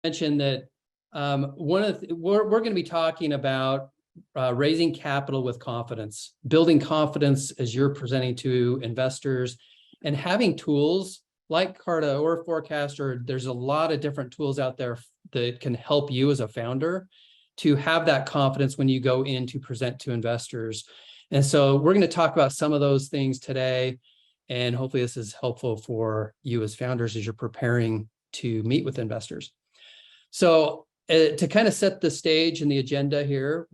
mention that we're going to be talking about raising capital with confidence, building confidence as you're presenting to investors, and having tools like Carta or Forecaster. There's a lot of different tools out there that can help you as a founder to have that confidence when you go in to present to investors. And so we're going to talk about some of those things today. And hopefully this is helpful for you as founders as you're preparing to meet with investors. So to kind of set the stage and the agenda here,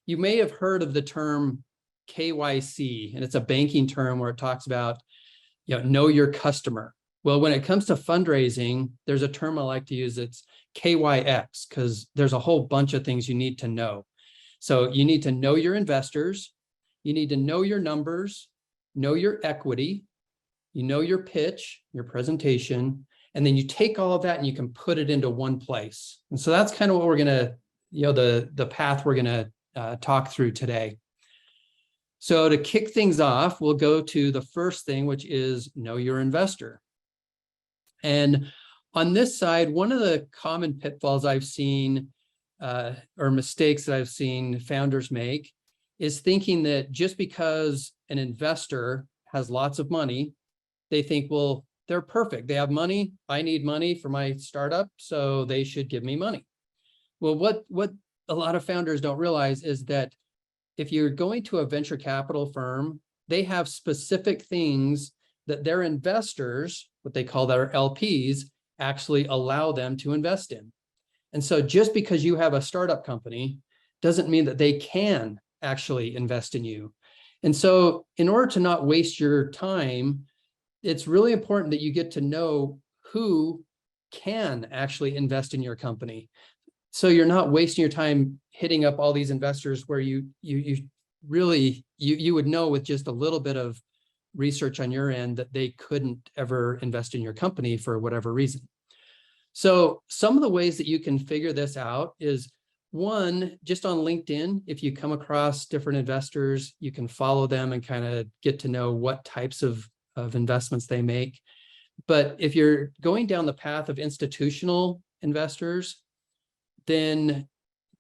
you may have heard of the term KYC, and it's a banking term where it talks about, know your customer. Well, when it comes to fundraising, there's a term I like to use. It's KYX, because there's a whole bunch of things you need to know. So you need to know your investors, you need to know your numbers, know your equity, you know your pitch, your presentation, and then you take all of that and you can put it into one place. And so that's kind of what we're going to, the path we're going to talk through today. So to kick things off, we'll go to the first thing, which is know your investor. And on this side, one of the common pitfalls I've seen or mistakes that I've seen founders make is thinking that just because an investor has lots of money, they think, well, they're perfect. They have money. I need money for my startup, so they should give me money. Well, what a lot of founders don't realize is that if you're going to a venture capital firm, they have specific things that their investors, what they call their LPs, actually allow them to invest in. And so just because you have a startup company doesn't mean that they can actually invest in you. And so in order to not waste your time, it's really important that you get to know who can actually invest in your company. So you're not wasting your time hitting up all these investors where you would know with just a little bit of research on your end that they couldn't ever invest in your company for whatever reason. So some of the ways that you can figure this out is, one, just on LinkedIn, if you come across different investors, you can follow them and kind of get to know what types of investments they make. But if you're going down the path of institutional investors, then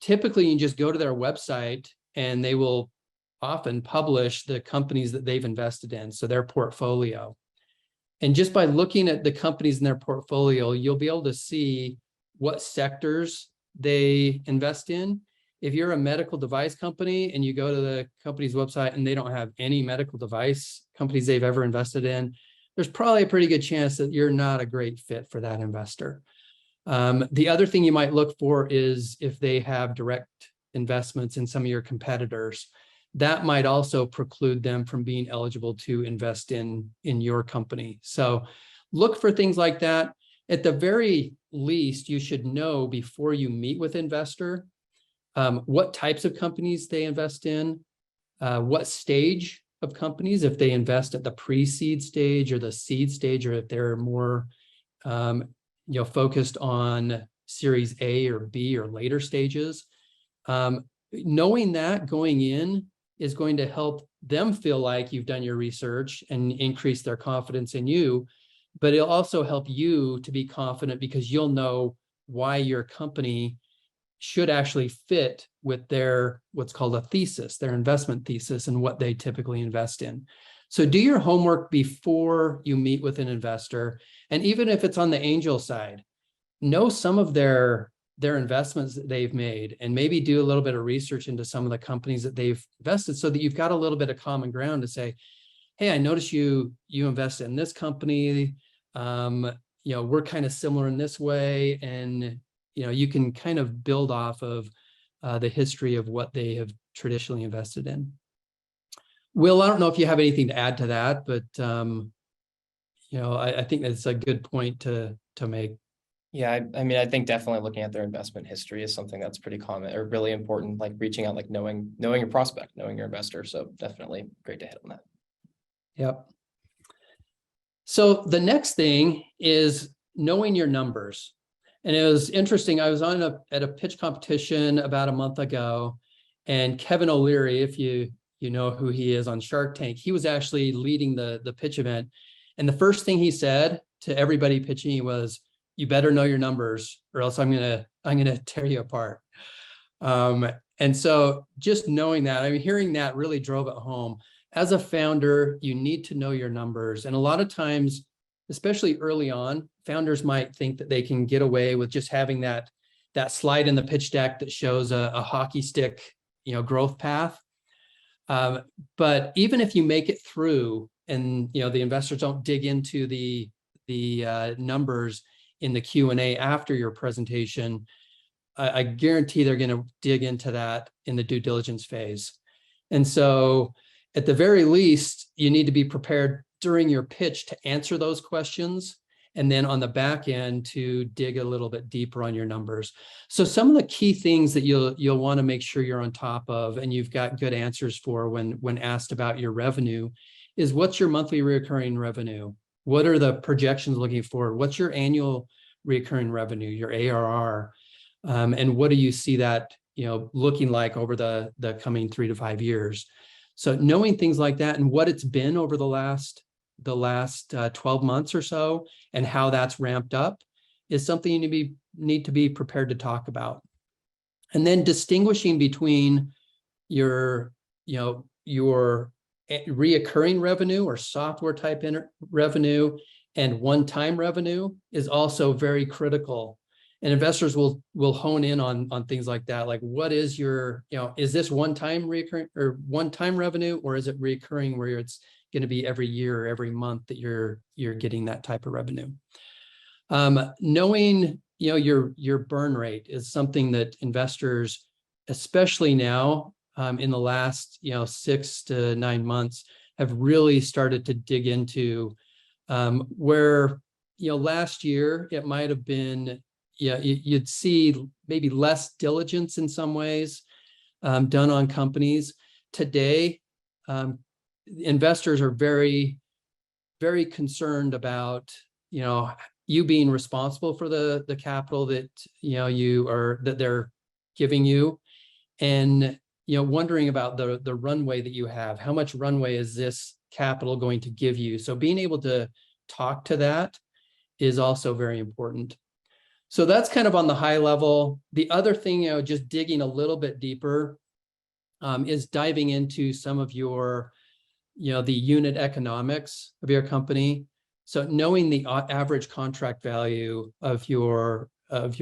typically you just go to their website and they will often publish the companies that they've invested in, so their portfolio. And just by looking at the companies in their portfolio, you'll be able to see what sectors they invest in. If you're a medical device company and you go to the company's website and they don't have any medical device companies they've ever invested in, there's probably a pretty good chance that you're not a great fit for that investor. The other thing you might look for is if they have direct investments in some of your competitors. That might also preclude them from being eligible to invest in your company. So look for things like that. At the very least, you should know before you meet with investor what types of companies they invest in, what stage of companies, if they invest at the pre-seed stage or the seed stage, or if they're more focused on Series A or B or later stages. Knowing that going in is going to help them feel like you've done your research and increase their confidence in you, but it'll also help you to be confident because you'll know why your company should actually fit with their, what's called a thesis, their investment thesis, and what they typically invest in. So do your homework before you meet with an investor. And even if it's on the angel side, know some of their investments that they've made, and maybe do a little bit of research into some of the companies that they've invested, so that you've got a little bit of common ground to say, hey, I noticed you invested in this company. We're kind of similar in this way. And, you can kind of build off of the history of what they have traditionally invested in. Will, I don't know if you have anything to add to that, but, I think that's a good point to make. Yeah, I think definitely looking at their investment history is something that's pretty common or really important, like reaching out, like knowing your prospect, knowing your investor. So definitely great to hit on that. Yep. So the next thing is knowing your numbers. And it was interesting. I was at a pitch competition about a month ago, and Kevin O'Leary, if you know who he is on Shark Tank, he was actually leading the pitch event. And the first thing he said to everybody pitching was, you better know your numbers or else I'm gonna tear you apart. And so just knowing that, I mean, hearing that really drove it home. As a founder, you need to know your numbers. And a lot of times, especially early on, founders might think that they can get away with just having that slide in the pitch deck that shows a hockey stick, growth path. But even if you make it through and, the investors don't dig into the numbers in the Q&A after your presentation, I guarantee they're going to dig into that in the due diligence phase. And so at the very least, you need to be prepared during your pitch to answer those questions. And then on the back end to dig a little bit deeper on your numbers. So some of the key things that you'll want to make sure you're on top of and you've got good answers for when asked about your revenue is what's your monthly recurring revenue? What are the projections looking forward? What's your annual recurring revenue, your ARR? And what do you see that looking like over the coming 3 to 5 years? So knowing things like that and what it's been over the last 12 months or so and how that's ramped up is something you need to be prepared to talk about. And then distinguishing between your reoccurring revenue or software type revenue and one-time revenue is also very critical. And investors will hone in on things like that. Like, what is your, is this one-time recurring or one-time revenue, or is it recurring where it's going to be every year or every month that you're getting that type of revenue? Knowing, your burn rate is something that investors, especially now, in the last, 6 to 9 months, have really started to dig into, where, last year it might have been, you'd see maybe less diligence in some ways done on companies. Today, investors are very, very concerned about, you being responsible for the capital that, that they're giving you, and, wondering about the runway that you have. How much runway is this capital going to give you? So being able to talk to that is also very important. So that's kind of on the high level. The other thing, just digging a little bit deeper, is diving into some of your, the unit economics of your company. So knowing the average contract value of your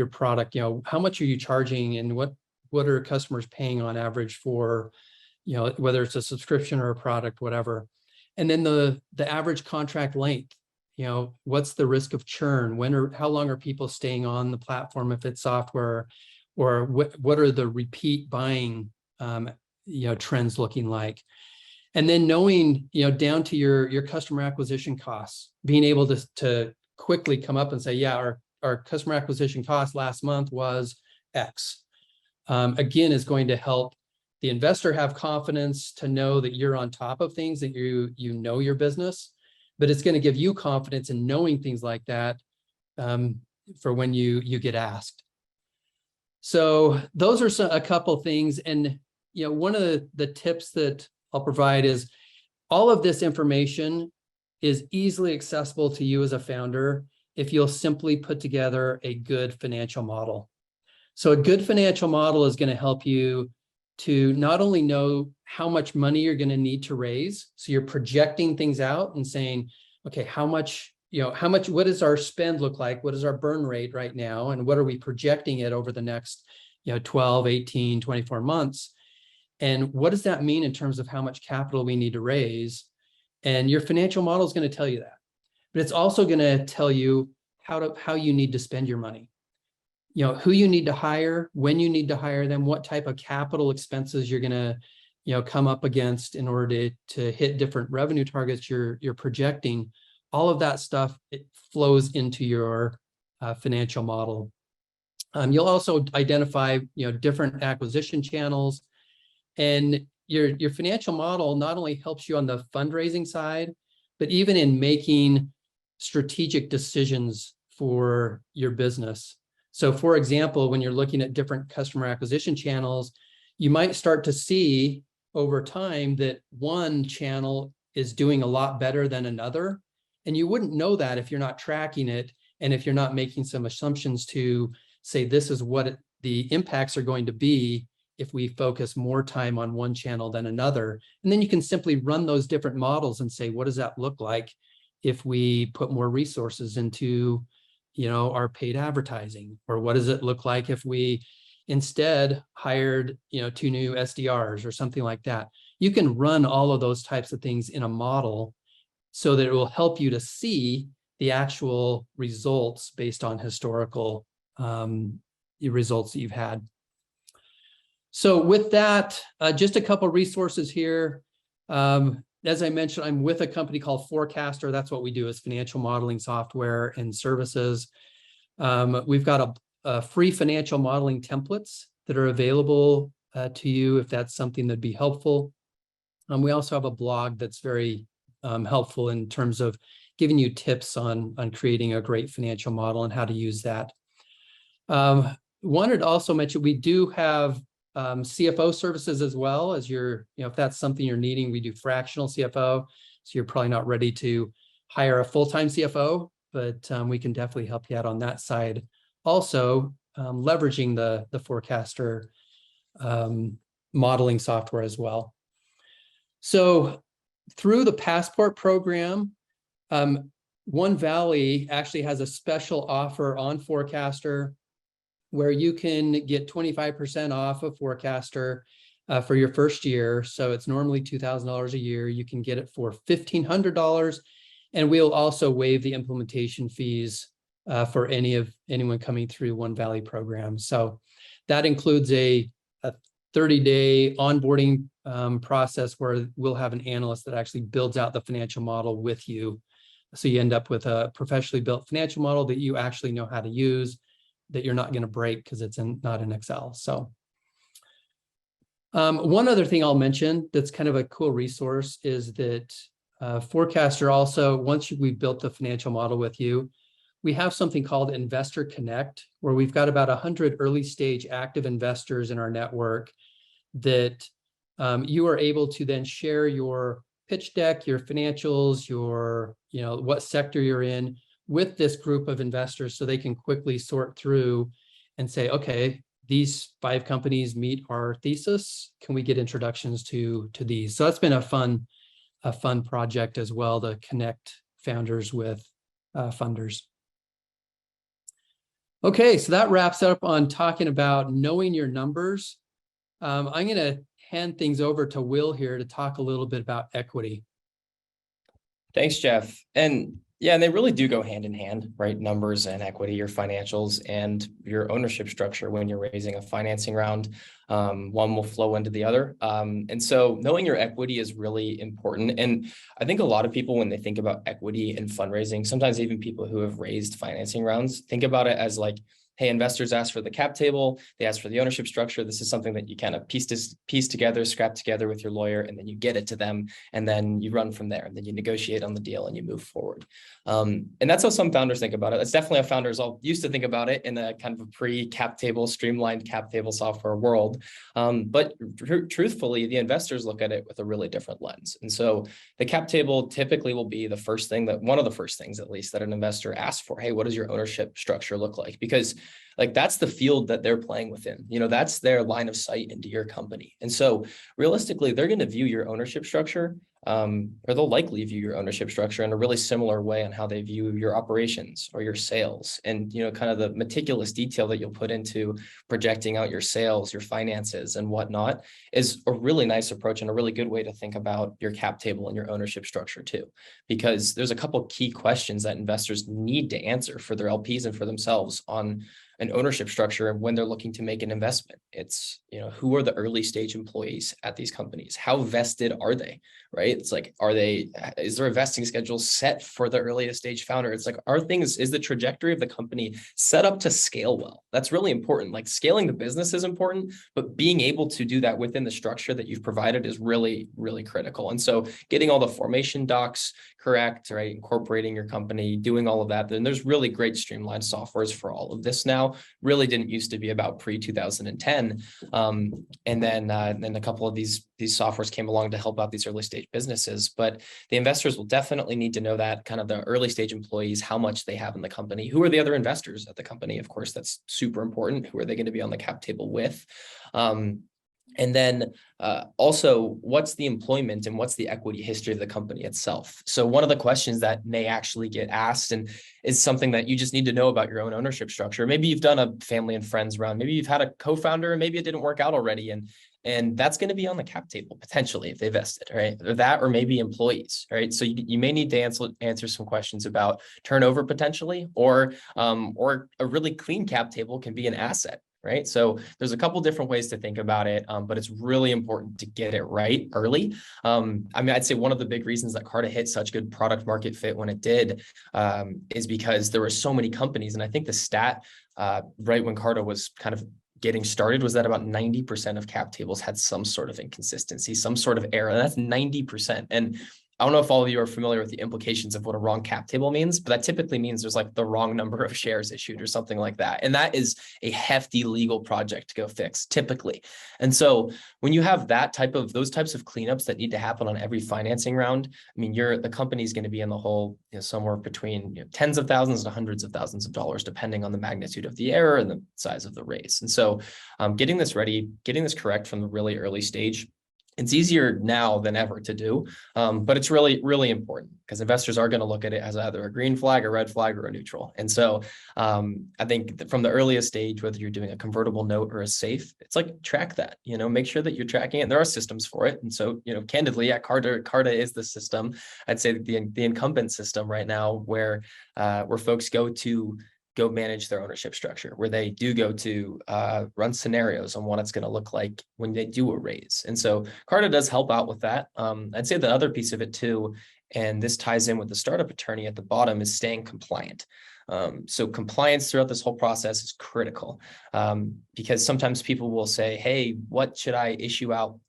product, how much are you charging and what are customers paying on average for, whether it's a subscription or a product, whatever. And then the average contract length. What's the risk of churn? How long are people staying on the platform if it's software, or what are the repeat buying, trends looking like? And then knowing, down to your customer acquisition costs, being able to quickly come up and say, yeah, our customer acquisition cost last month was X. Again, is going to help the investor have confidence to know that you're on top of things, that you know your business. But it's going to give you confidence in knowing things like that for when you get asked. So those are a couple things. And, one of the tips that I'll provide is all of this information is easily accessible to you as a founder if you'll simply put together a good financial model. So a good financial model is going to help you to not only know how much money you're going to need to raise. So you're projecting things out and saying, okay, how much, what does our spend look like? What is our burn rate right now? And what are we projecting it over the next, 12, 18, 24 months? And what does that mean in terms of how much capital we need to raise? And your financial model is going to tell you that, but it's also going to tell you how you need to spend your money. Who you need to hire, when you need to hire them, what type of capital expenses you're going to, come up against in order to hit different revenue targets you're projecting. All of that stuff, it flows into your financial model. You'll also identify, different acquisition channels, and your financial model not only helps you on the fundraising side, but even in making strategic decisions for your business. So for example, when you're looking at different customer acquisition channels, you might start to see over time that one channel is doing a lot better than another. And you wouldn't know that if you're not tracking it And if you're not making some assumptions to say, this is what the impacts are going to be if we focus more time on one channel than another. And then you can simply run those different models and say, what does that look like if we put more resources into, our paid advertising? Or what does it look like if we instead hired, 2 new SDRs or something like that? You can run all of those types of things in a model so that it will help you to see the actual results based on historical results that you've had. So with that, just a couple resources here. As I mentioned, I'm with a company called Forecaster. That's what we do, is financial modeling software and services. We've got a free financial modeling templates that are available to you if that's something that'd be helpful. We also have a blog that's very helpful in terms of giving you tips on creating a great financial model and how to use that. Wanted to also mention, we do have CFO services as well, as if that's something you're needing. We do fractional CFO, so you're probably not ready to hire a full-time CFO, but we can definitely help you out on that side. Also, leveraging the Forecaster modeling software as well. So through the Passport program, One Valley actually has a special offer on Forecaster where you can get 25% off of Forecaster for your first year. So it's normally $2,000 a year. You can get it for $1,500, and we'll also waive the implementation fees for anyone coming through One Valley program. So that includes a 30-day onboarding process where we'll have an analyst that actually builds out the financial model with you. So you end up with a professionally built financial model that you actually know how to use, that you're not going to break because it's not in Excel. So one other thing I'll mention that's kind of a cool resource is that Forecaster also, once we've built the financial model with you, we have something called Investor Connect, where we've got about 100 early stage active investors in our network that you are able to then share your pitch deck, your financials, your, what sector you're in with this group of investors, so they can quickly sort through and say, okay, these 5 companies meet our thesis. Can we get introductions to these? So that's been a fun project as well, to connect founders with funders. Okay, so that wraps up on talking about knowing your numbers. I'm going to hand things over to Will here to talk a little bit about equity. Thanks, Jeff. And yeah, and they really do go hand in hand, right? Numbers and equity, your financials and your ownership structure when you're raising a financing round. One will flow into the other. And so knowing your equity is really important. And I think a lot of people, when they think about equity and fundraising, sometimes even people who have raised financing rounds, think about it as like, hey, investors ask for the cap table, they ask for the ownership structure. This is something that you kind of piece together, scrap together with your lawyer, and then you get it to them, and then you run from there, and then you negotiate on the deal and you move forward. And that's how some founders think about it. That's definitely how founders all used to think about it in a kind of a pre-cap table, streamlined cap table software world. But truthfully, the investors look at it with a really different lens. And so the cap table typically will be one of the first things, at least, that an investor asks for. Hey, what does your ownership structure look like? Because like that's the field that they're playing within. That's their line of sight into your company. And so realistically, they're going to view your ownership structure, or they'll likely view your ownership structure in a really similar way on how they view your operations or your sales, and kind of the meticulous detail that you'll put into projecting out your sales, your finances, and whatnot is a really nice approach and a really good way to think about your cap table and your ownership structure too, because there's a couple key questions that investors need to answer for their LPs and for themselves on an ownership structure when they're looking to make an investment. It's, who are the early stage employees at these companies? How vested are they, right? It's like, is there a vesting schedule set for the earliest stage founder? It's like, is the trajectory of the company set up to scale well? That's really important. Like scaling the business is important, but being able to do that within the structure that you've provided is really, really critical. And so getting all the formation docs correct, right? Incorporating your company, doing all of that. Then there's really great streamlined softwares for all of this now. now. Really didn't used to be about pre-2010. And then a couple of these softwares came along to help out these early stage businesses. But the investors will definitely need to know that, kind of the early stage employees, how much they have in the company, who are the other investors at the company. Of course, that's super important. Who are they going to be on the cap table with? And then also, what's the employment and what's the equity history of the company itself? So one of the questions that may actually get asked, and is something that you just need to know about your own ownership structure. Maybe you've done a family and friends round. Maybe you've had a co-founder and maybe it didn't work out already. And that's going to be on the cap table potentially if they vested, right? Or that, or maybe employees, right? So you may need to answer some questions about turnover potentially, or a really clean cap table can be an asset. Right. So there's a couple different ways to think about it, but it's really important to get it right early. I mean, I'd say one of the big reasons that Carta hit such good product market fit when it did is because there were so many companies. And I think the stat right when Carta was kind of getting started was that about 90% of cap tables had some sort of inconsistency, some sort of error. And that's 90%. And I don't know if all of you are familiar with the implications of what a wrong cap table means, but that typically means there's like the wrong number of shares issued or something like that. And that is a hefty legal project to go fix typically. And so when you have those types of cleanups that need to happen on every financing round, I mean, the company's going to be in the hole, somewhere between tens of thousands to hundreds of thousands of dollars, depending on the magnitude of the error and the size of the raise. And so getting this ready, getting this correct from the really early stage, it's easier now than ever to do, but it's really, really important because investors are going to look at it as either a green flag, a red flag, or a neutral. And so I think from the earliest stage, whether you're doing a convertible note or a safe, it's like track that, make sure that you're tracking it. There are systems for it. And so, candidly, at Carta is the system. I'd say the incumbent system right now where folks go manage their ownership structure, where they do go to run scenarios on what it's going to look like when they do a raise. And so Carta does help out with that. I'd say the other piece of it too, and this ties in with the startup attorney at the bottom, is staying compliant. So compliance throughout this whole process is critical because sometimes people will say, hey, what should I issue out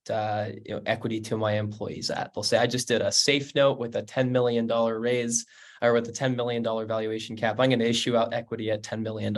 equity to my employees at? They'll say, I just did a safe note with a $10 million raise, or with a $10 million valuation cap. I'm going to issue out equity at $10 million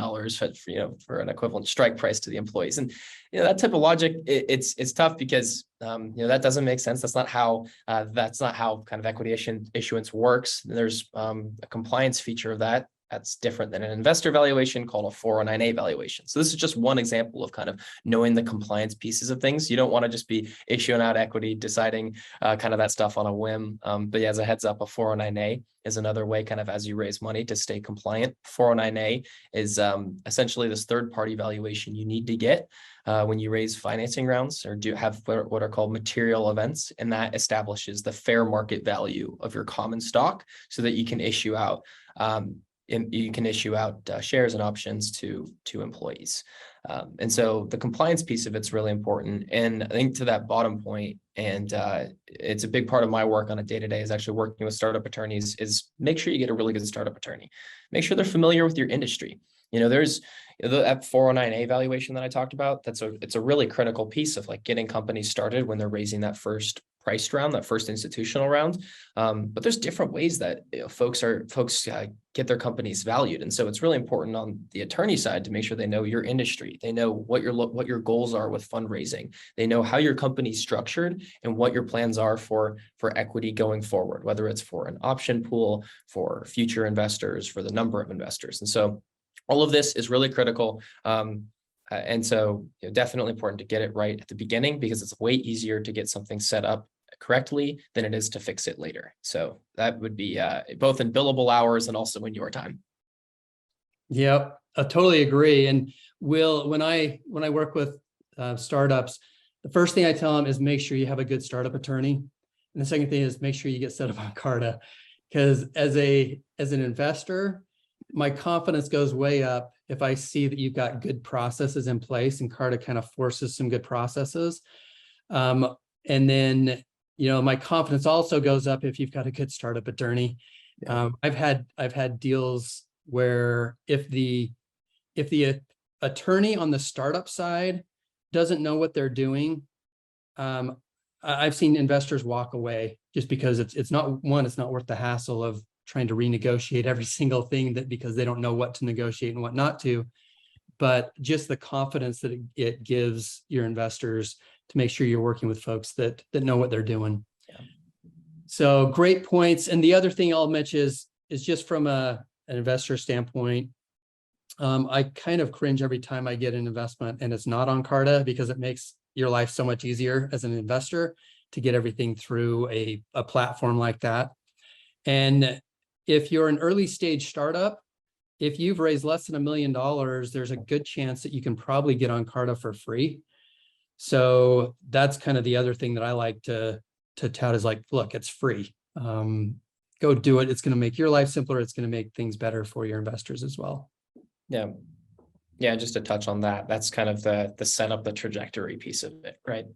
for an equivalent strike price to the employees. And that type of logic, it's tough because that doesn't make sense. That's not how kind of equity issuance works. There's a compliance feature of that. That's different than an investor valuation called a 409A valuation. So this is just one example of kind of knowing the compliance pieces of things. You don't want to just be issuing out equity, deciding kind of that stuff on a whim. But yeah, as a heads up, a 409A is another way kind of as you raise money to stay compliant. 409A is essentially this third-party valuation you need to get when you raise financing rounds or do have what are called material events. And that establishes the fair market value of your common stock so that you can issue out shares and options to employees. And so the compliance piece of it's really important. And I think to that bottom point, and it's a big part of my work on a day-to-day is actually working with startup attorneys, is make sure you get a really good startup attorney. Make sure they're familiar with your industry. There's that 409A valuation that I talked about. It's a really critical piece of like getting companies started when they're raising that first priced round, that first institutional round. But there's different ways that folks get their companies valued. And so it's really important on the attorney side to make sure they know your industry. They know what your goals are with fundraising. They know how your company's structured and what your plans are for equity going forward, whether it's for an option pool, for future investors, for the number of investors. And so all of this is really critical. And so definitely important to get it right at the beginning because it's way easier to get something set up correctly than it is to fix it later. So that would be both in billable hours and also in your time. Yep, I totally agree. And when I work with startups, the first thing I tell them is make sure you have a good startup attorney. And the second thing is make sure you get set up on Carta. Because as an investor, my confidence goes way up if I see that you've got good processes in place, and Carta kind of forces some good processes. And then, my confidence also goes up if you've got a good startup attorney. Yeah. I've had deals where if the attorney on the startup side doesn't know what they're doing, I've seen investors walk away just because it's not worth the hassle of trying to renegotiate every single thing because they don't know what to negotiate and what not to. but just the confidence that it gives your investors to make sure you're working with folks that know what they're doing. Yeah. So great points. And the other thing I'll mention is just from an investor standpoint, I kind of cringe every time I get an investment and it's not on Carta, because it makes your life so much easier as an investor to get everything through a platform like that. And if you're an early stage startup, if you've raised less than $1 million, there's a good chance that you can probably get on Carta for free. So that's kind of the other thing that I like to tout is like, look, it's free. Go do it. It's going to make your life simpler. It's going to make things better for your investors as well. Yeah. Yeah, just to touch on that, that's kind of the set up the trajectory piece of it, right?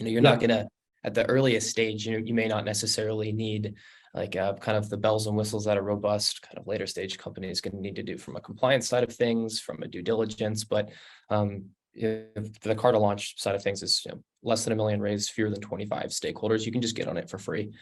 You're not gonna, at the earliest stage, you may not necessarily need like kind of the bells and whistles that a robust kind of later stage company is going to need to do from a compliance side of things, from a due diligence. But if the Carta launch side of things is less than $1 million raised, fewer than 25 stakeholders, you can just get on it for free.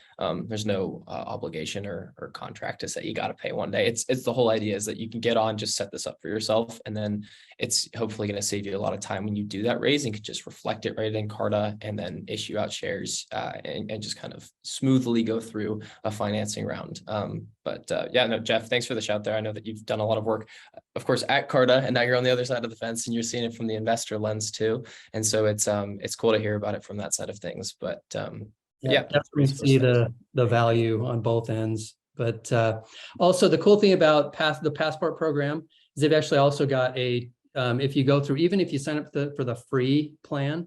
There's no obligation or contract to say you got to pay one day. It's the whole idea is that you can get on, just set this up for yourself, and then it's hopefully going to save you a lot of time when you do that raise, and could just reflect it right in Carta and then issue out shares and just kind of smoothly go through a financing round. Yeah, no, Jeff, thanks for the shout there. I know that you've done a lot of work, of course, at Carta, and now you're on the other side of the fence and you're seeing it from the investor lens too. And so it's cool to hear about it from that side of things. But yeah, definitely see the value on both ends. But also the cool thing about the Passport program is they've actually also got if you go through, even if you sign up for the free plan,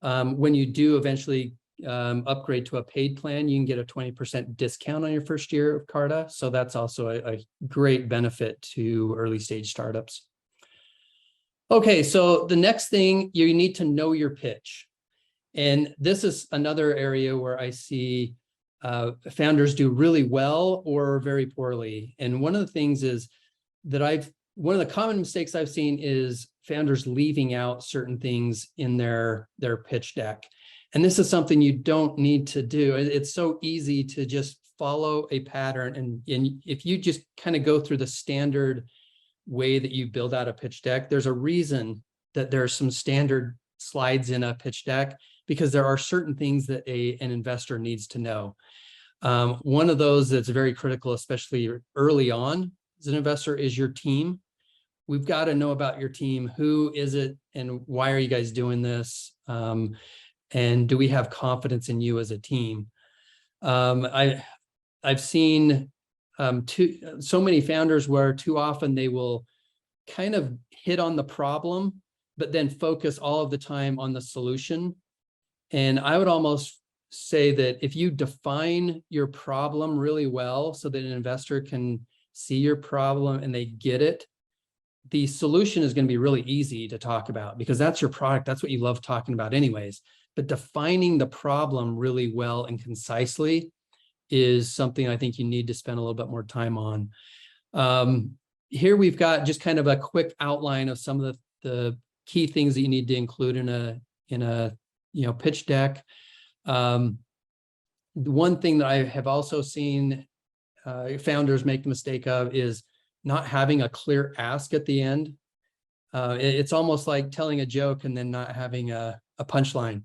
when you do eventually upgrade to a paid plan, you can get a 20% discount on your first year of Carta. So that's also a great benefit to early stage startups. Okay, so the next thing, you need to know your pitch. And this is another area where I see founders do really well or very poorly. And one of the things is that one of the common mistakes I've seen is founders leaving out certain things in their pitch deck. And this is something you don't need to do. It's so easy to just follow a pattern. And if you just kind of go through the standard way that you build out a pitch deck, there's a reason that there's some standard slides in a pitch deck, because there are certain things that an investor needs to know. One of those that's very critical, especially early on as an investor, is your team. We've got to know about your team. Who is it and why are you guys doing this? And do we have confidence in you as a team? I've seen so many founders where too often they will kind of hit on the problem, but then focus all of the time on the solution. And I would almost say that if you define your problem really well so that an investor can see your problem and they get it, the solution is going to be really easy to talk about, because that's your product. That's what you love talking about anyways. But defining the problem really well and concisely is something I think you need to spend a little bit more time on. Here we've got just kind of a quick outline of some of the key things that you need to include in a pitch deck. The one thing that I have also seen founders make the mistake of is not having a clear ask at the end. It's almost like telling a joke and then not having a punchline.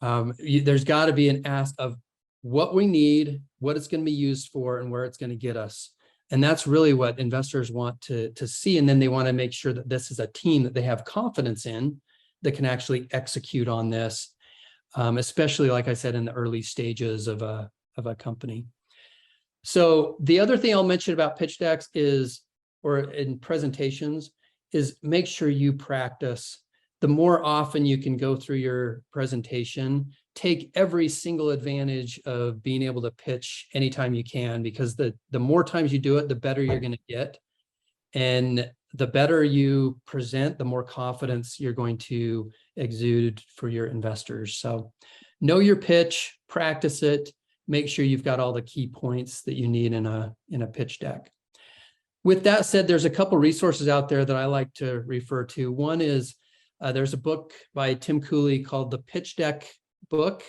There's got to be an ask of what we need, what it's going to be used for, and where it's going to get us. And that's really what investors want to see. And then they want to make sure that this is a team that they have confidence in that can actually execute on this, especially, like I said, in the early stages of a company. So the other thing I'll mention about pitch decks or in presentations, is make sure you practice. The more often you can go through your presentation, take every single advantage of being able to pitch anytime you can, because the more times you do it, the better you're going to get. And the better you present, the more confidence you're going to exude for your investors. So know your pitch, practice it, make sure you've got all the key points that you need in a pitch deck. With that said, there's a couple resources out there that I like to refer to. One is there's a book by Tim Cooley called The Pitch Deck Book.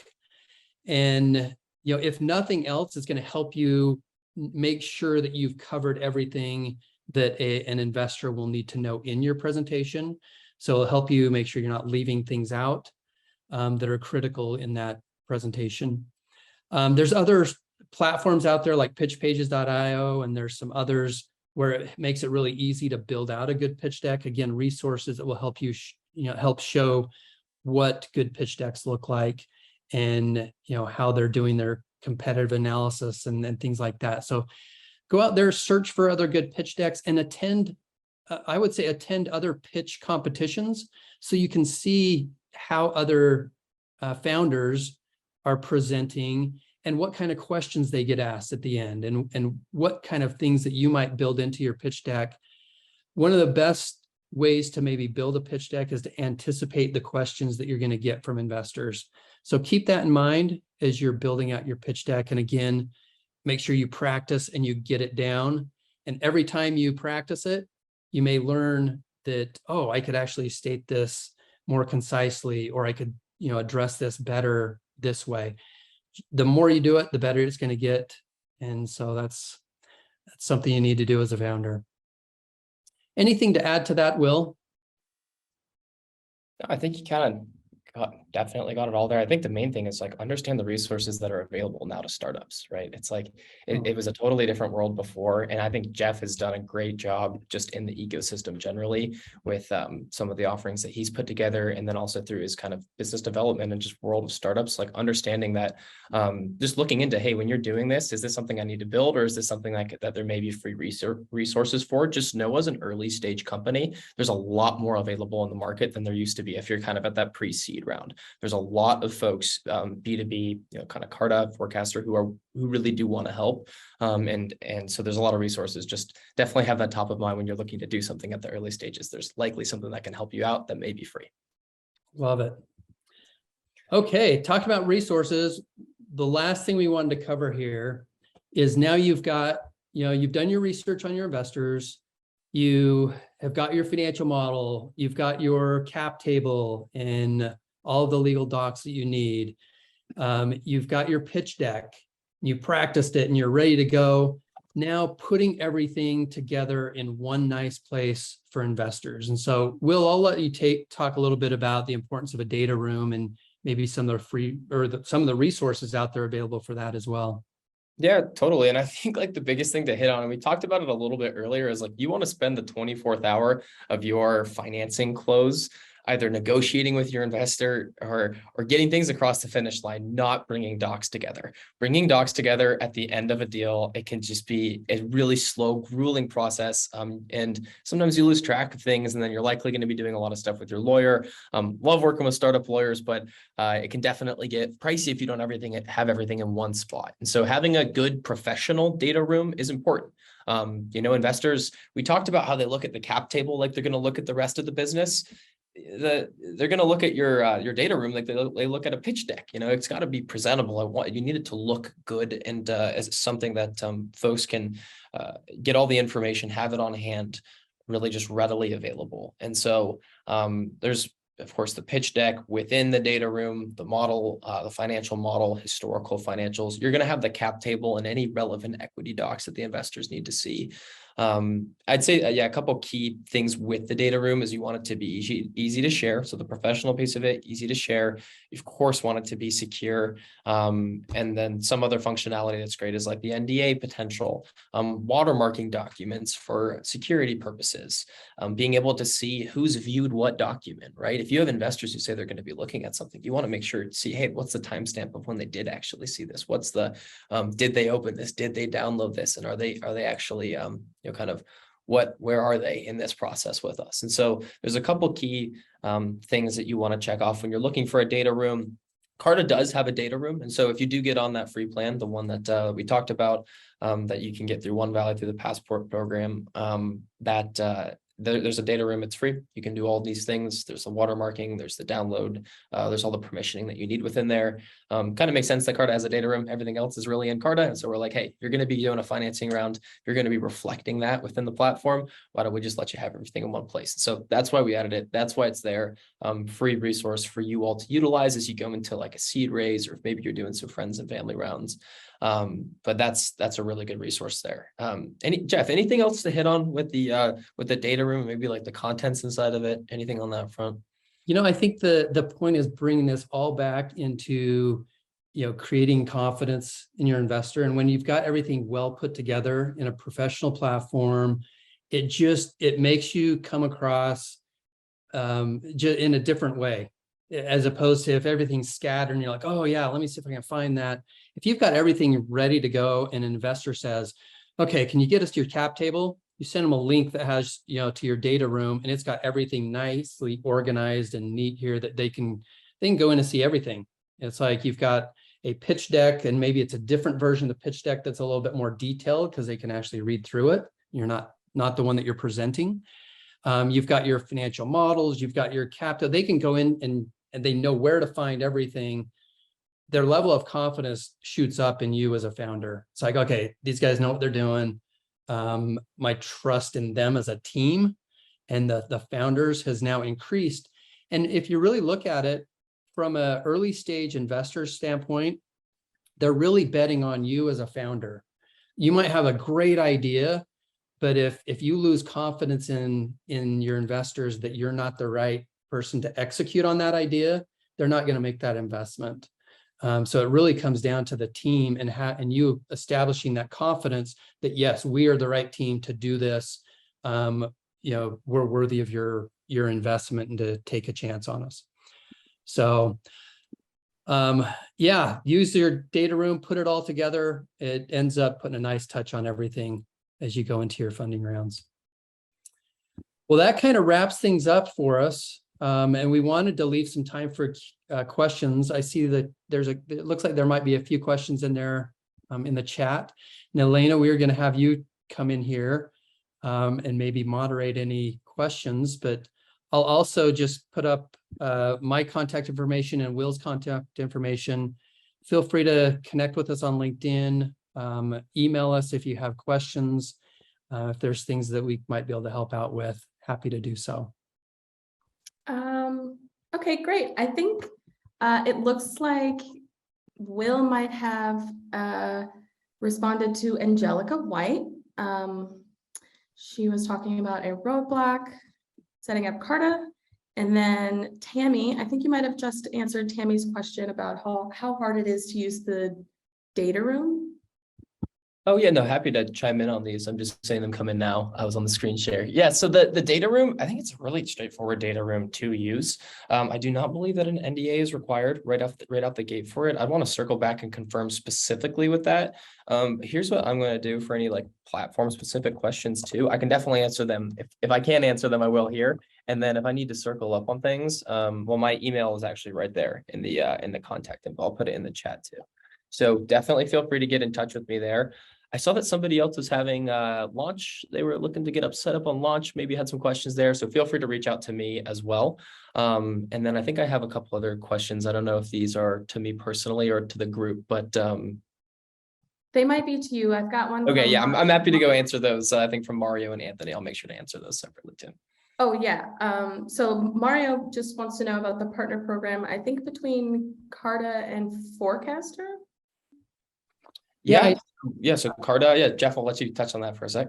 And if nothing else, it's going to help you make sure that you've covered everything that an investor will need to know in your presentation. So it'll help you make sure you're not leaving things out that are critical in that presentation. There's other platforms out there like pitchpages.io, and there's some others where it makes it really easy to build out a good pitch deck. Again, resources that will help you, help show what good pitch decks look like, and how they're doing their competitive analysis and things like that. So go out there, search for other good pitch decks, and attend. I would say attend other pitch competitions so you can see how other founders are presenting and what kind of questions they get asked at the end, and what kind of things that you might build into your pitch deck. One of the best ways to maybe build a pitch deck is to anticipate the questions that you're going to get from investors. So keep that in mind as you're building out your pitch deck. And again, make sure you practice and you get it down. And every time you practice it, you may learn that, oh, I could actually state this more concisely, or I could, address this better this way. The more you do it, the better it's going to get. And so that's something you need to do as a founder. Anything to add to that, Will? I think you kind of definitely got it all there. I think the main thing is like understand the resources that are available now to startups, right? It's like it was a totally different world before. And I think Jeff has done a great job just in the ecosystem generally with some of the offerings that he's put together. And then also through his kind of business development and just world of startups, like understanding that just looking into, hey, when you're doing this, is this something I need to build, or is this something that there may be free resources for? Just know as an early stage company, there's a lot more available in the market than there used to be if you're kind of at that pre-seed round. There's a lot of folks, B2B, kind of Carta, Forecaster, who really do want to help. And so there's a lot of resources. Just definitely have that top of mind when you're looking to do something at the early stages. There's likely something that can help you out that may be free. Love it. Okay, talk about resources. The last thing we wanted to cover here is now you've got, you've done your research on your investors. You have got your financial model. You've got your cap table and all of the legal docs that you need. You've got your pitch deck. You practiced it and you're ready to go. Now putting everything together in one nice place for investors. And so, Will, I'll let you talk a little bit about the importance of a data room and maybe some of the free or some of the resources out there available for that as well. Yeah, totally. And I think like the biggest thing to hit on, and we talked about it a little bit earlier, is like you want to spend the 24th hour of your financing close either negotiating with your investor or getting things across the finish line, not bringing docs together. Bringing docs together at the end of a deal, it can just be a really slow, grueling process. And sometimes you lose track of things, and then you're likely going to be doing a lot of stuff with your lawyer. Love working with startup lawyers, but it can definitely get pricey if you don't have everything in one spot. And so having a good professional data room is important. Investors, we talked about how they look at the cap table like they're going to look at the rest of the business. They're going to look at your data room like they look at a pitch deck. It's got to be presentable. You need it to look good, and as something that folks can get all the information, have it on hand, really just readily available. And so there's, of course, the pitch deck within the data room, the model, the financial model, historical financials. You're going to have the cap table and any relevant equity docs that the investors need to see. I'd say, a couple key things with the data room is you want it to be easy to share. So the professional piece of it, easy to share. You, of course, want it to be secure. And then some other functionality that's great is like the NDA potential, watermarking documents for security purposes, being able to see who's viewed what document, right? If you have investors who say they're going to be looking at something, you want to make sure to see, hey, what's the timestamp of when they did actually see this? What's the, did they open this? Did they download this? And are they actually, kind of where are they in this process with us? And so there's a couple key things that you want to check off when you're looking for a data room. Carta does have a data room. And so if you do get on that free plan, the one that we talked about, that you can get through One Valley through the Passport program, there's a data room. It's free. You can do all these things. There's the watermarking, there's the download, there's all the permissioning that you need within there. Kind of makes sense that Carta has a data room. Everything else is really in Carta. And so we're like, hey, you're going to be doing a financing round. You're going to be reflecting that within the platform. Why don't we just let you have everything in one place? So that's why we added it. That's why it's there. Free resource for you all to utilize as you go into like a seed raise, or if maybe you're doing some friends and family rounds. But that's a really good resource there. Jeff, anything else to hit on with the data room, maybe like the contents inside of it, anything on that front? I think the point is bringing this all back into, creating confidence in your investor. And when you've got everything well put together in a professional platform, it makes you come across in a different way, as opposed to if everything's scattered and you're like, oh yeah, let me see if I can find that. If you've got everything ready to go and an investor says, okay, can you get us to your cap table? You send them a link that has, to your data room, and it's got everything nicely organized and neat here that they can go in and see everything. It's like you've got a pitch deck, and maybe it's a different version of the pitch deck that's a little bit more detailed because they can actually read through it. You're not the one that you're presenting. You've got your financial models, you've got your capita. They can go in and they know where to find everything. Their level of confidence shoots up in you as a founder. It's like, okay, these guys know what they're doing. My trust in them as a team and the founders has now increased. And if you really look at it from an early stage investor standpoint, they're really betting on you as a founder. You might have a great idea, but if you lose confidence in your investors that you're not the right person to execute on that idea, they're not going to make that investment. So it really comes down to the team and you establishing that confidence that, yes, we are the right team to do this. We're worthy of your investment and to take a chance on us. So use your data room, put it all together. It ends up putting a nice touch on everything as you go into your funding rounds. Well, that kind of wraps things up for us. And we wanted to leave some time for questions. I see that it looks like there might be a few questions in there in the chat. And Elena, we are going to have you come in here and maybe moderate any questions, but I'll also just put up my contact information and Will's contact information. Feel free to connect with us on LinkedIn, email us if you have questions. If there's things that we might be able to help out with, happy to do so. Okay, great. I think it looks like Will might have responded to Angelica White. She was talking about a roadblock, setting up Carta. And then Tammy, I think you might have just answered Tammy's question about how hard it is to use the data room. Oh yeah, no, happy to chime in on these. I'm just saying them come in now. I was on the screen share. Yeah, so the data room, I think it's a really straightforward data room to use. I do not believe that an NDA is required right out the gate for it. I'd want to circle back and confirm specifically with that. Here's what I'm going to do for any like platform specific questions too. I can definitely answer them. If I can't answer them, I will here. And then if I need to circle up on things, well, my email is actually right there in the contact info. I'll put it in the chat too. So definitely feel free to get in touch with me there. I saw that somebody else was having launch. They were looking to get set up on launch, maybe had some questions there. So feel free to reach out to me as well. And then I think I have a couple other questions. I don't know if these are to me personally or to the group, but they might be to you. I've got one. Okay, yeah, I'm happy to go answer those. I think from Mario and Anthony, I'll make sure to answer those separately too. Oh yeah. So Mario just wants to know about the partner program. I think between Carta and Forecaster. Yeah, so Carta, yeah, Jeff, I'll let you touch on that for a sec.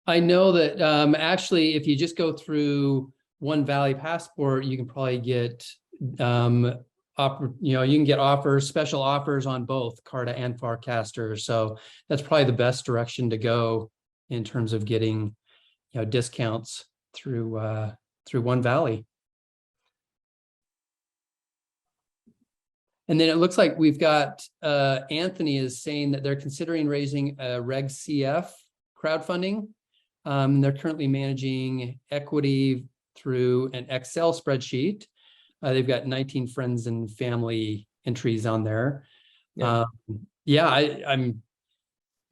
I know that actually, if you just go through One Valley Passport, you can probably get, you can get offers, special offers on both Carta and Forecaster. So that's probably the best direction to go in terms of getting, discounts through One Valley. And then it looks like we've got Anthony is saying that they're considering raising a Reg CF crowdfunding. They're currently managing equity through an Excel spreadsheet. They've got 19 friends and family entries on there. Yeah,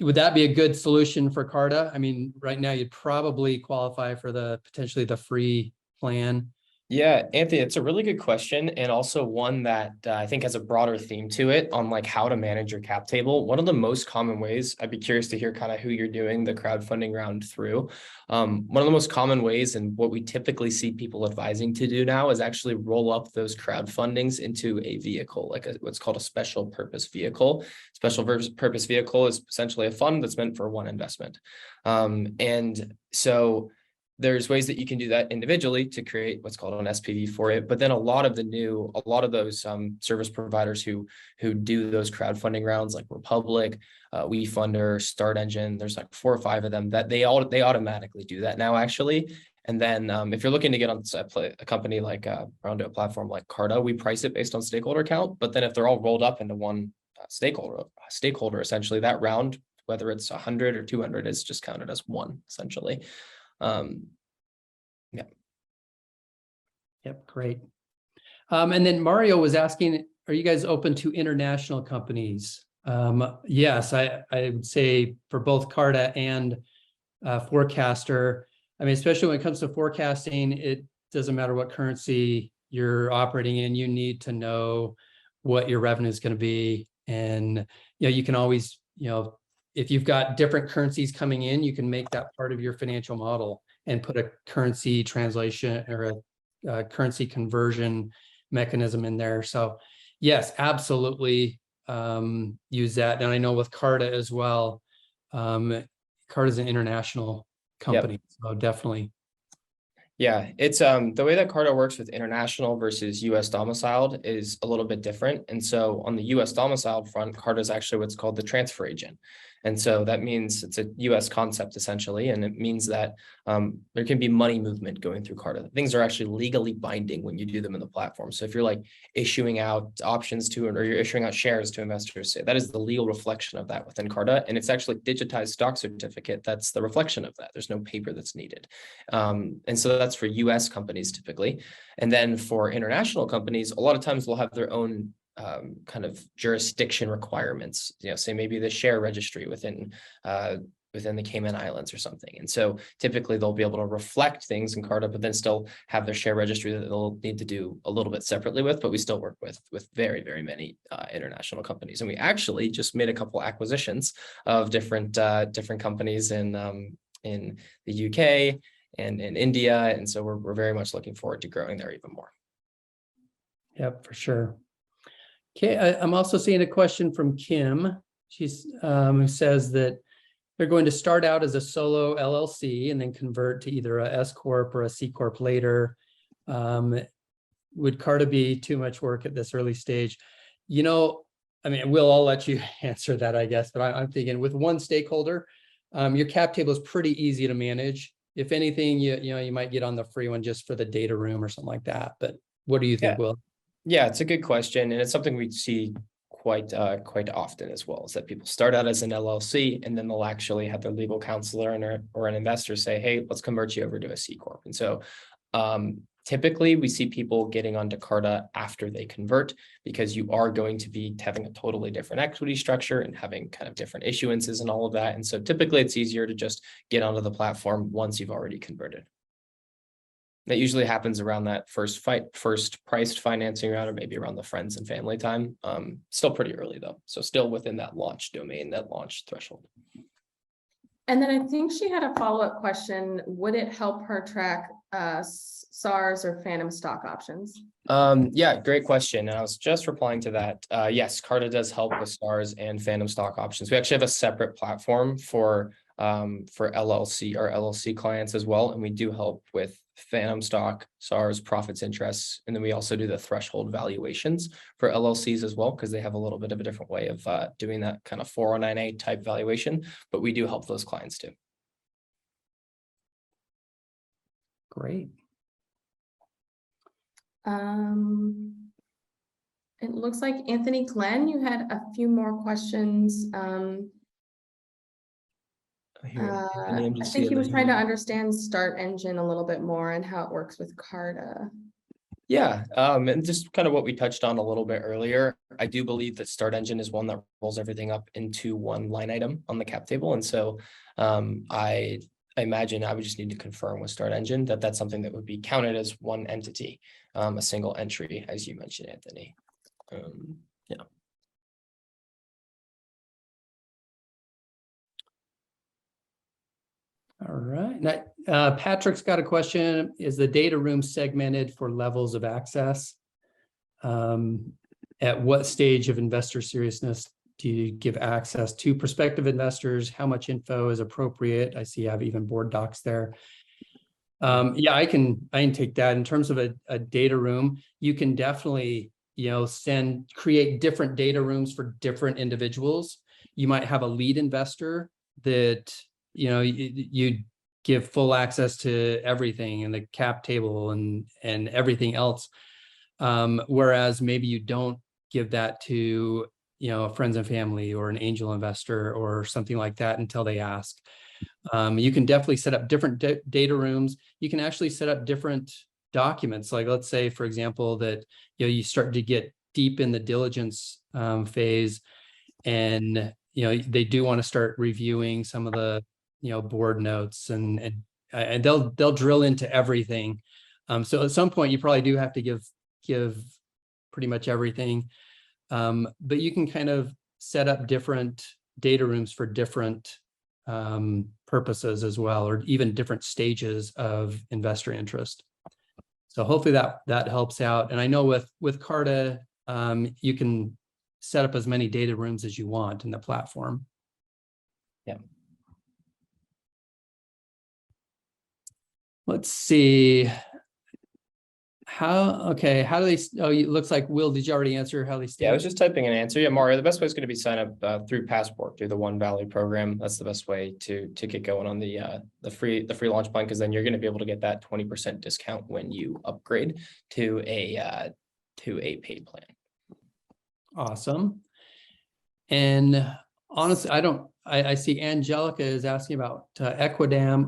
would that be a good solution for Carta? I mean, right now you'd probably qualify for potentially the free plan. Yeah, Anthony, it's a really good question, and also one that I think has a broader theme to it on like how to manage your cap table. One of the most common ways, I'd be curious to hear kind of who you're doing the crowdfunding round through. One of the most common ways, and what we typically see people advising to do now, is actually roll up those crowdfundings into a vehicle, like what's called a special purpose vehicle. Special purpose vehicle is essentially a fund that's meant for one investment. And so there's ways that you can do that individually to create what's called an SPV for it. But then a lot of those service providers who do those crowdfunding rounds, like Republic, WeFunder, Start Engine, there's like 4 or 5 of them that they automatically do that now, actually. And then if you're looking to get on a company like onto a platform like Carta, we price it based on stakeholder count. But then if they're all rolled up into one stakeholder, essentially that round, whether it's 100 or 200, is just counted as one, essentially. Yeah. Yep, great. And then Mario was asking, are you guys open to international companies? Yes, I would say for both Carta and Forecaster. I mean, especially when it comes to forecasting, it doesn't matter what currency you're operating in, you need to know what your revenue is going to be. And, you can always, if you've got different currencies coming in, you can make that part of your financial model and put a currency translation or a currency conversion mechanism in there. So yes, absolutely use that. And I know with Carta as well, Carta is an international company. Yep. So definitely. Yeah, it's the way that Carta works with international versus US domiciled is a little bit different. And so on the US domiciled front, Carta is actually what's called the transfer agent. And so that means it's a US concept essentially. And it means that there can be money movement going through Carta. Things are actually legally binding when you do them in the platform. So if you're like issuing out options to, or you're issuing out shares to investors, that is the legal reflection of that within Carta. And it's actually digitized stock certificate. That's the reflection of that. There's no paper that's needed. And so that's for US companies typically. And then for international companies, a lot of times they'll have their own kind of jurisdiction requirements, say maybe the share registry within the Cayman Islands or something. And so typically they'll be able to reflect things in Carta, but then still have their share registry that they'll need to do a little bit separately with, but we still work with very, very many international companies. And we actually just made a couple acquisitions of different companies in the UK and in India. And so we're very much looking forward to growing there even more. Yep, for sure. Okay, I'm also seeing a question from Kim. She's who says that they're going to start out as a solo LLC and then convert to either a S Corp or a C Corp later. Would Carta be too much work at this early stage? I mean, we'll all let you answer that, I guess, but I'm thinking with one stakeholder, your cap table is pretty easy to manage. If anything, you might get on the free one just for the data room or something like that. But what do you think, Will? Yeah, it's a good question. And it's something we see quite often as well, is that people start out as an LLC and then they'll actually have their legal counselor or an investor say, hey, let's convert you over to a C Corp. And so typically we see people getting onto Carta after they convert, because you are going to be having a totally different equity structure and having kind of different issuances and all of that. And so typically it's easier to just get onto the platform once you've already converted. That usually happens around that first priced financing round, or maybe around the friends and family time. Still pretty early though. So still within that launch domain, that launch threshold. And then I think she had a follow-up question. Would it help her track SARs or phantom stock options? Yeah, great question. And I was just replying to that. Yes, Carta does help with SARs and phantom stock options. We actually have a separate platform for LLC or LLC clients as well. And we do help with phantom stock, SARs, profits, interests. And then we also do the threshold valuations for LLCs as well, because they have a little bit of a different way of doing that kind of 409A type valuation, but we do help those clients too. Great. It looks like Anthony Glenn, you had a few more questions. I think he was trying to understand Start Engine a little bit more and how it works with Carta. Yeah, and just kind of what we touched on a little bit earlier. I do believe that Start Engine is one that rolls everything up into one line item on the cap table. And so I I imagine I would just need to confirm with Start Engine that that's something that would be counted as one entity, a single entry, as you mentioned, Anthony. Yeah. All right. Now, Patrick's got a question. Is the data room segmented for levels of access? At what stage of investor seriousness do you give access to prospective investors? How much info is appropriate? I see you have even board docs there. Yeah, I can take that. In terms of a data room, you can definitely, create different data rooms for different individuals. You might have a lead investor that, you give full access to everything and the cap table and everything else. Whereas maybe you don't give that to, friends and family or an angel investor or something like that until they ask. You can definitely set up different data rooms. You can actually set up different documents. Like, let's say, for example, that, you start to get deep in the diligence phase, and, they do want to start reviewing some of the, board notes, and they'll drill into everything. So at some point you probably do have to give pretty much everything. But you can kind of set up different data rooms for different purposes as well, or even different stages of investor interest. So hopefully that helps out. And I know with Carta, you can set up as many data rooms as you want in the platform. Yeah. Let's see. How do they, it looks like, Will, did you already answer how they stand? Yeah, I was just typing an answer. Yeah, Mario, the best way is going to be sign up through Passport, through the One Valley program. That's the best way to get going on the free launch plan, because then you're going to be able to get that 20% discount when you upgrade to a paid plan. Awesome. And honestly, I see Angelica is asking about Equidam.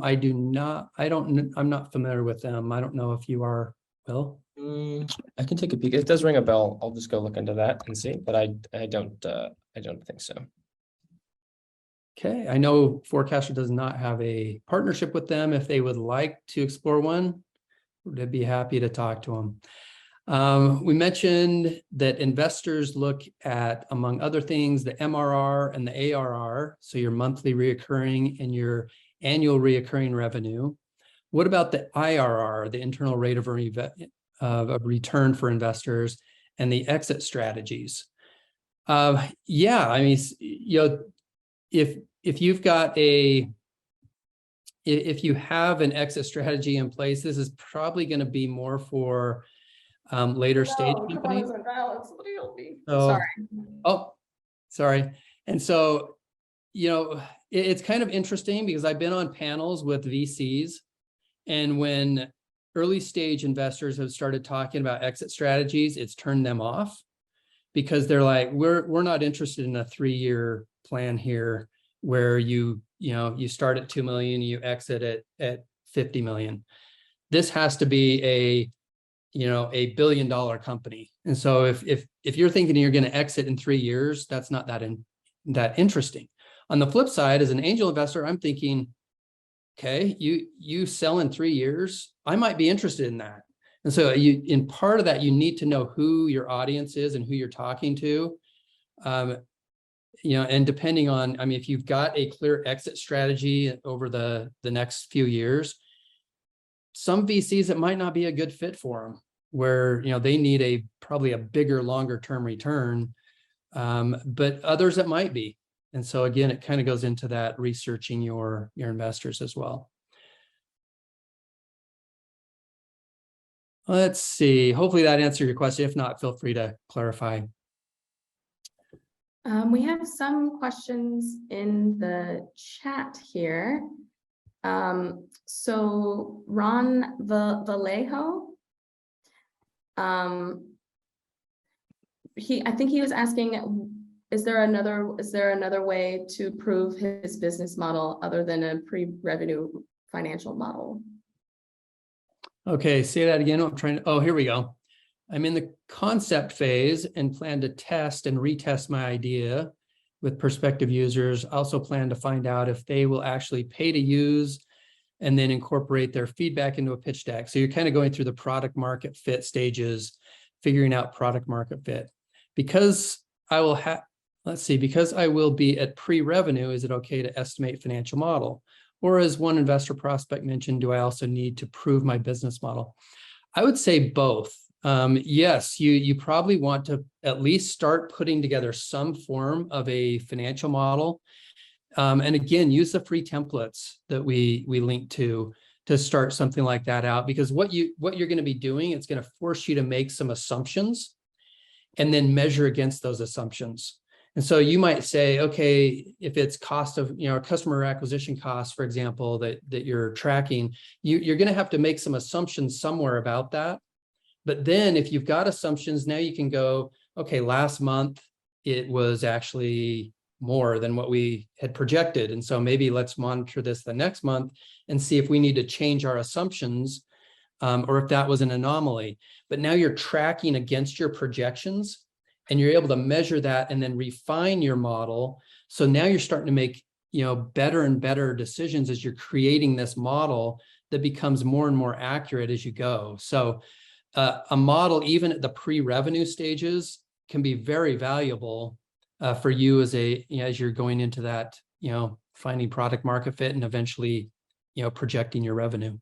I'm not familiar with them. I don't know if you are, Will. I can take a peek. It does ring a bell. I'll just go look into that and see, but I don't think so. Okay, I know Forecaster does not have a partnership with them. If they would like to explore one, would be happy to talk to them. We mentioned that investors look at, among other things, the MRR and the ARR, so your monthly reoccurring and your annual reoccurring revenue. What about the IRR, the internal rate of return for investors, and the exit strategies? Yeah, I mean, if you've got if you have an exit strategy in place, this is probably going to be more for later stage companies. So, sorry. And so, it's kind of interesting because I've been on panels with VCs, and when early stage investors have started talking about exit strategies, it's turned them off, because they're like, we're not interested in a 3-year plan here where you start at 2 million, you exit at 50 million. This has to be a $1 billion company. And so if you're thinking you're going to exit in 3 years, that's not that interesting. On the flip side, as an angel investor, I'm thinking, okay, you sell in 3 years, I might be interested in that. And so in part of that, you need to know who your audience is and who you're talking to. And depending on, if you've got a clear exit strategy over the next few years, some VCs, it might not be a good fit for them, where, they need probably a bigger, longer term return, but others it might be. And so again, it kind of goes into that researching your investors as well. Let's see. Hopefully that answered your question. If not, feel free to clarify. We have some questions in the chat here. So Ron Vallejo, I think he was asking, is there another way to prove his business model other than a pre-revenue financial model? Okay, say that again. Here we go. I'm in the concept phase and plan to test and retest my idea with prospective users. I also plan to find out if they will actually pay to use and then incorporate their feedback into a pitch deck. So you're kind of going through the product market fit stages, figuring out product market fit. Because I will have, let's see, because I will be at pre-revenue, is it okay to estimate financial model? Or as one investor prospect mentioned, do I also need to prove my business model? I would say both. Yes, you probably want to at least start putting together some form of a financial model. And again, use the free templates that we link to start something like that out, because what you're going to be doing, it's going to force you to make some assumptions and then measure against those assumptions. And so you might say, okay, if it's cost of, customer acquisition costs, for example, that you're tracking, you're going to have to make some assumptions somewhere about that. But then if you've got assumptions, now you can go, okay, last month it was actually more than what we had projected. And so maybe let's monitor this the next month and see if we need to change our assumptions, or if that was an anomaly. But now you're tracking against your projections and you're able to measure that and then refine your model. So now you're starting to make, better and better decisions as you're creating this model that becomes more and more accurate as you go. So a model, even at the pre-revenue stages, can be very valuable for you as as you're going into that, finding product market fit and eventually, projecting your revenue.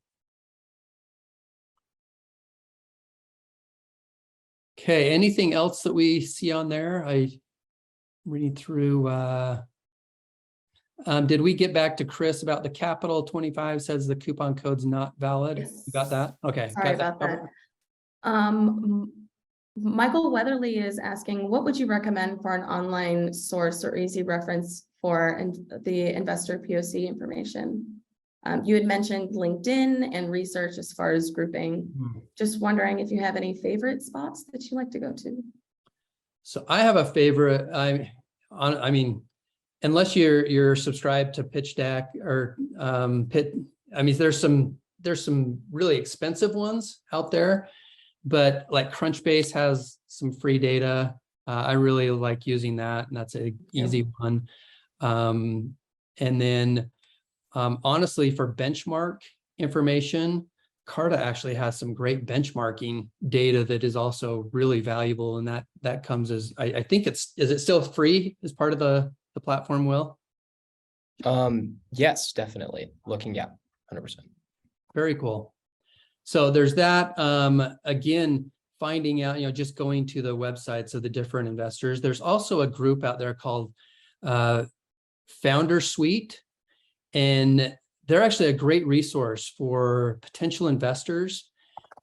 Okay, anything else that we see on there? I read through. Did we get back to Chris about the capital? 25 says the coupon code's not valid. Yes. You got that? Okay. Sorry about that. Michael Weatherly is asking, what would you recommend for an online source or easy reference for the investor POC information? You had mentioned LinkedIn and research as far as grouping. Just wondering if you have any favorite spots that you like to go to. So I have a favorite. I mean, unless you're subscribed to Pitch Deck or there's some really expensive ones out there, but like Crunchbase has some free data. I really like using that, and that's an easy one. And then honestly, for benchmark information, Carta actually has some great benchmarking data that is also really valuable, and that comes as I think is it still free as part of the platform, Will? Yes, definitely. 100%. Very cool. So there's that. Again, finding out, just going to the websites of the different investors. There's also a group out there called Founder Suite, and they're actually a great resource for potential investors.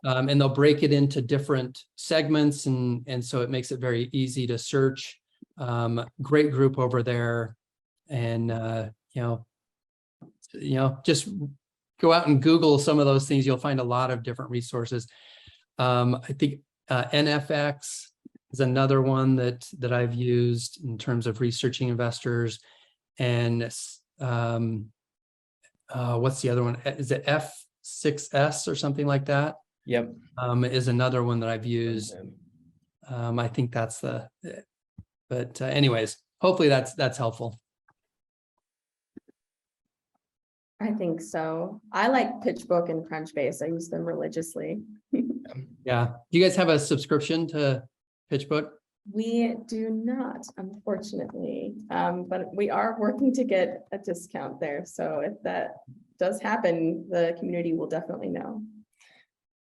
And they'll break it into different segments, and so it makes it very easy to search. Great group over there, and just go out and Google some of those things. You'll find a lot of different resources. I think NFX is another one that I've used in terms of researching investors. And what's the other one? Is it F6S or something like that? Yep. Is another one that I've used. I think that's but anyways, hopefully that's helpful. I think so. I like PitchBook and Crunchbase. I use them religiously. Yeah. Do you guys have a subscription to PitchBook? We do not, unfortunately, but we are working to get a discount there. So if that does happen, the community will definitely know.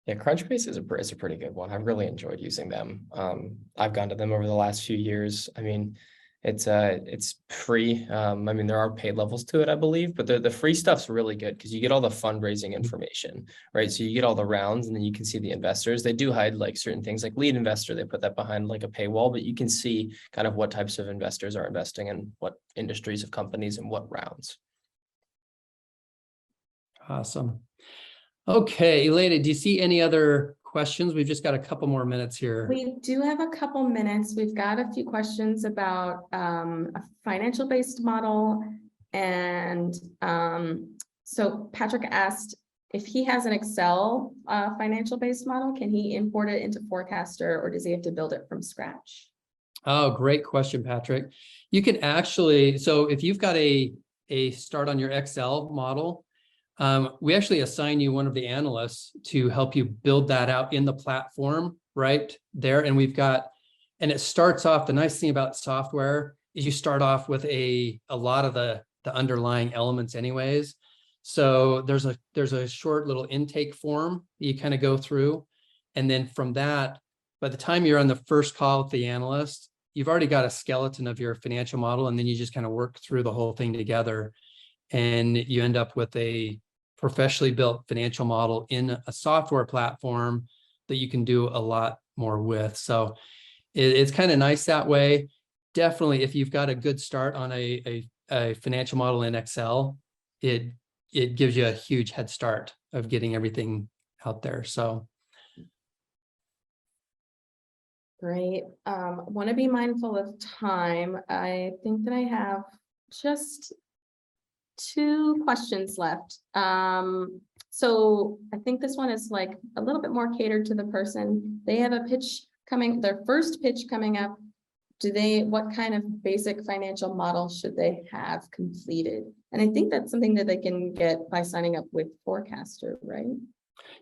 Yeah, Crunchbase is a pretty good one. I've really enjoyed using them. I've gone to them over the last few years. I mean, it's free. There are paid levels to it, I believe, but the free stuff's really good because you get all the fundraising information, right? So you get all the rounds, and then you can see the investors. They do hide like certain things like lead investor. They put that behind like a paywall, but you can see kind of what types of investors are investing in what industries of companies and what rounds. Awesome. Okay, Elena, do you see any other questions? We've just got a couple more minutes here. We do have a couple minutes. We've got a few questions about a financial based model. And so Patrick asked if he has an Excel financial based model, can he import it into Forecaster, or does he have to build it from scratch? Oh, great question, Patrick. You can actually, so if you've got a start on your Excel model, we actually assign you one of the analysts to help you build that out in the platform right there. And it starts off, the nice thing about software is you start off with a lot of the underlying elements anyways. So there's a short little intake form that you kind of go through. And then from that, by the time you're on the first call with the analyst, you've already got a skeleton of your financial model, and then you just kind of work through the whole thing together. And you end up with a professionally built financial model in a software platform that you can do a lot more with. So it's kind of nice that way. Definitely, if you've got a good start on a financial model in Excel, it gives you a huge head start of getting everything out there. So Great. Want to be mindful of time. I think that I have just 2 questions left. So I think this one is like a little bit more catered to the person. They have a pitch coming, their first pitch coming up. What kind of basic financial model should they have completed? And I think that's something that they can get by signing up with Forecaster, right?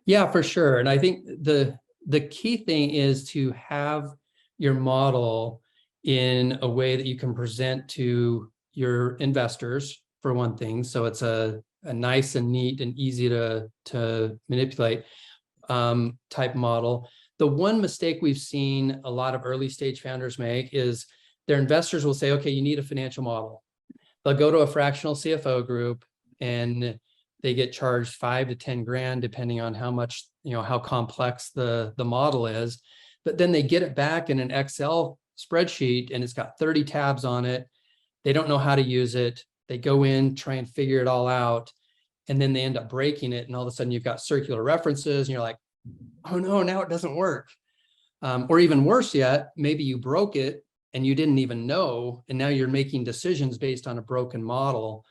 yeah, for sure. And I think the key thing is to have your model in a way that you can present to your investors, for one thing. So it's a nice and neat and easy to manipulate type model. The one mistake we've seen a lot of early stage founders make is their investors will say, okay, you need a financial model. They'll go to a fractional CFO group and they get charged 5 to 10 grand, depending on how much, how complex the model is. But then they get it back in an Excel spreadsheet and it's got 30 tabs on it. They don't know how to use it. They go in, try and figure it all out, and then they end up breaking it. And all of a sudden you've got circular references and you're like, oh no, now it doesn't work. Or even worse yet, maybe you broke it and you didn't even know, and now you're making decisions based on a broken model.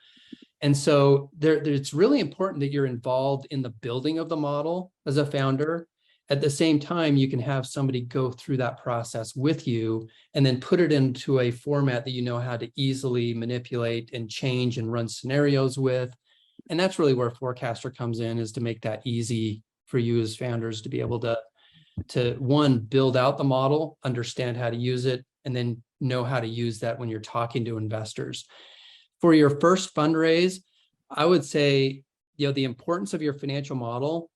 And so it's really important that you're involved in the building of the model as a founder. At the same time, you can have somebody go through that process with you and then put it into a format that you know how to easily manipulate and change and run scenarios with. And that's really where Forecaster comes in, is to make that easy for you as founders to be able to one, build out the model, understand how to use it, and then know how to use that when you're talking to investors. For your first fundraise, I would say, the importance of your financial model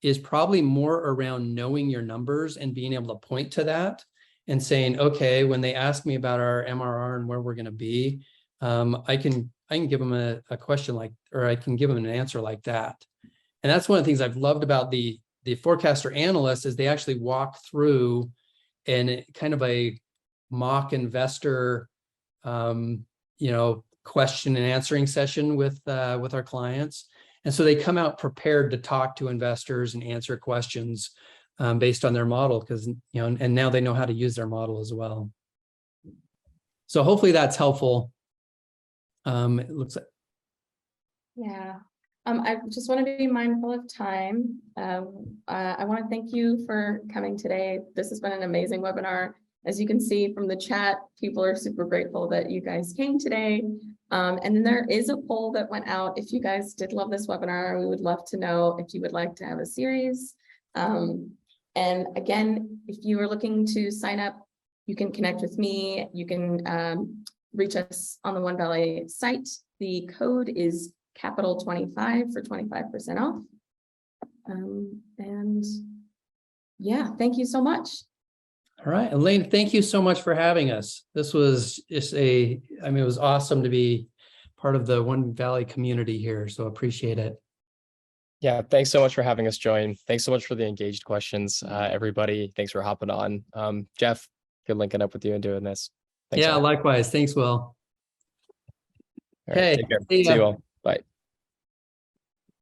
is probably more around knowing your numbers and being able to point to that and saying, okay, when they ask me about our MRR and where we're going to be, I can give them a question or I can give them an answer like that. And that's one of the things I've loved about the Forecaster analysts is they actually walk through and kind of a mock investor, question and answering session with our clients. And so they come out prepared to talk to investors and answer questions based on their model, because, and now they know how to use their model as well. So hopefully that's helpful. It looks like. Yeah. I just want to be mindful of time. I want to thank you for coming today. This has been an amazing webinar. As you can see from the chat, people are super grateful that you guys came today. And then there is a poll that went out. If you guys did love this webinar, we would love to know if you would like to have a series. And again, if you are looking to sign up, you can connect with me. You can reach us on the One Valley site. The code is capital 25 for 25% off. And yeah, thank you so much. All right, Elaine, thank you so much for having us. This was just it was awesome to be part of the One Valley community here. So appreciate it. Yeah, thanks so much for having us join. Thanks so much for the engaged questions, everybody. Thanks for hopping on. Jeff, good linking up with you and doing this. Thanks Yeah, likewise. Thanks, Will. All right, take care. See you all. Bye.